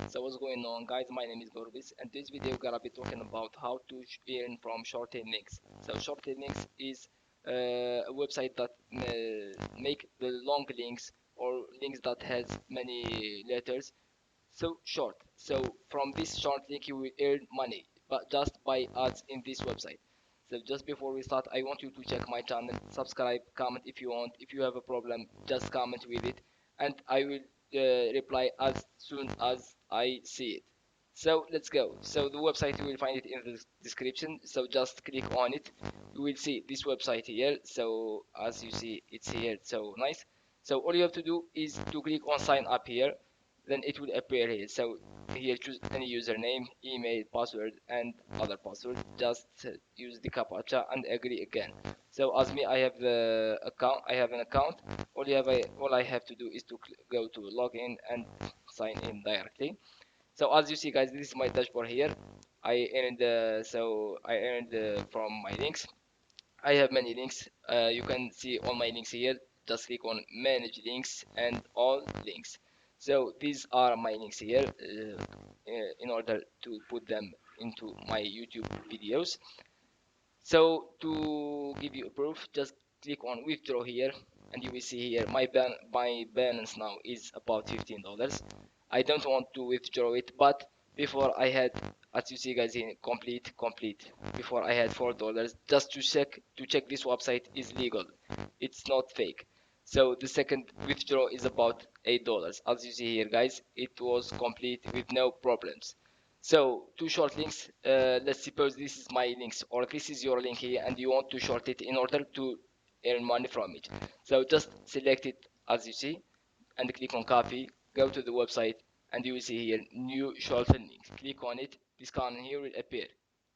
So what's going on, guys? My name is Gorbix, and this video we're gonna be talking about how to earn from short-term links. So short-term links is a website that make the long links or links that has many letters so short. So from this short link you will earn money, but just by ads in this website. So just before we start, I want you to check my channel, subscribe, comment if you want. If you have a problem, just comment with it, and I will reply as soon as I see it. So let's go. So the website, you will find it in the description, so just click on it. You will see this website here. So as you see, it's here. So nice. So all you have to do is to click on sign up here, then it will appear here. So here choose any username, email, password, and other password. Just use the captcha and agree again. So as me, I have the account. I have an account. All I have to do is to go to login and sign in directly. So as you see, guys, this is my dashboard here. I earned from my links. I have many links. You can see all my links here. Just click on manage links and all links. So these are my links here in order to put them into my YouTube videos. So to give you a proof, just click on withdraw here, and you will see here my balance now is about $15. I don't want to withdraw it, but before I had, as you see guys, in complete, before I had $4 just to check this website is legal, it's not fake. So the second withdraw is about $8. As you see here, guys, it was complete with no problems. So two short links, let's suppose this is my links or this is your link here and you want to short it in order to earn money from it. So just select it as you see and click on copy, go to the website, and you will see here new shorten link. Click on it, this column here will appear.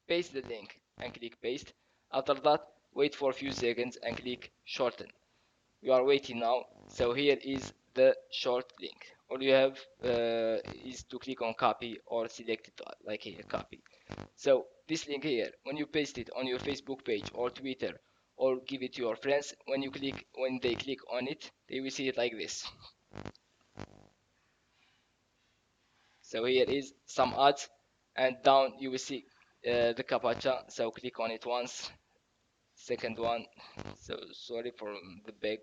Paste the link and click paste. After that, wait for a few seconds and click shorten. You are waiting now. So here is the short link. All you have is to click on copy or select it like here, copy. So this link here, when you paste it on your Facebook page or Twitter or give it to your friends, when they click on it, they will see it like this. So here is some ads, and down you will see the captcha. So click on it once, second one. So sorry for the big.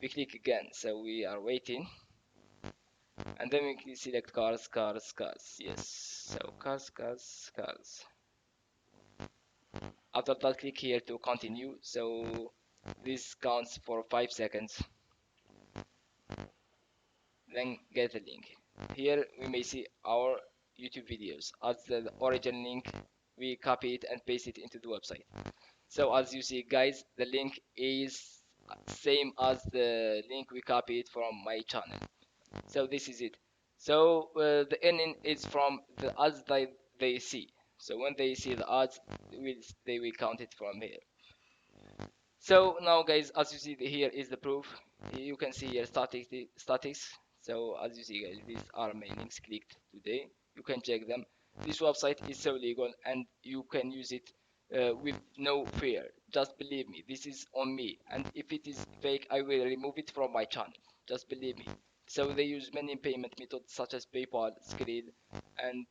We click again. So we are waiting, and then we can select cars. Yes. So cars. After that, click here to continue. So this counts for 5 seconds. Then get a link. Here we may see our YouTube videos. As the origin link, we copy it and paste it into the website. So as you see, guys, the link is same as the link we copied from my channel. So this is it. So the earning is from the ads they see. So when they see the ads, they will count it from here. So now, guys, as you see here is the proof. You can see here statics. So as you see, guys, these are my links clicked today. You can check them. This website is so legal and you can use it with no fear. Just believe me, this is on me, and if it is fake, I will remove it from my channel. Just believe me. So they use many payment methods such as PayPal, Skrill, and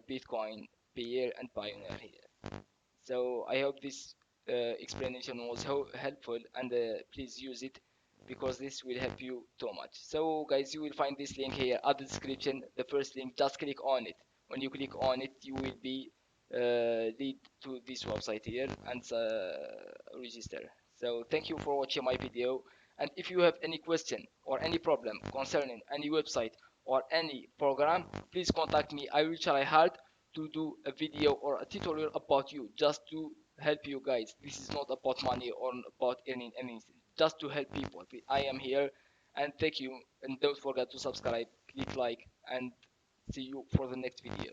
Bitcoin, Payer, and Pioneer here. So I hope this explanation was helpful, and please use it because this will help you so much. So guys, you will find this link here at the description. The first link, just click on it. When you click on it, you will be lead to this website here and register. So thank you for watching my video, and if you have any question or any problem concerning any website or any program, please contact me. I will try hard to do a video or a tutorial about you, just to help you guys. This is not about money or about earning anything, just to help people. I am here, and thank you, and don't forget to subscribe, click like, and see you for the next video.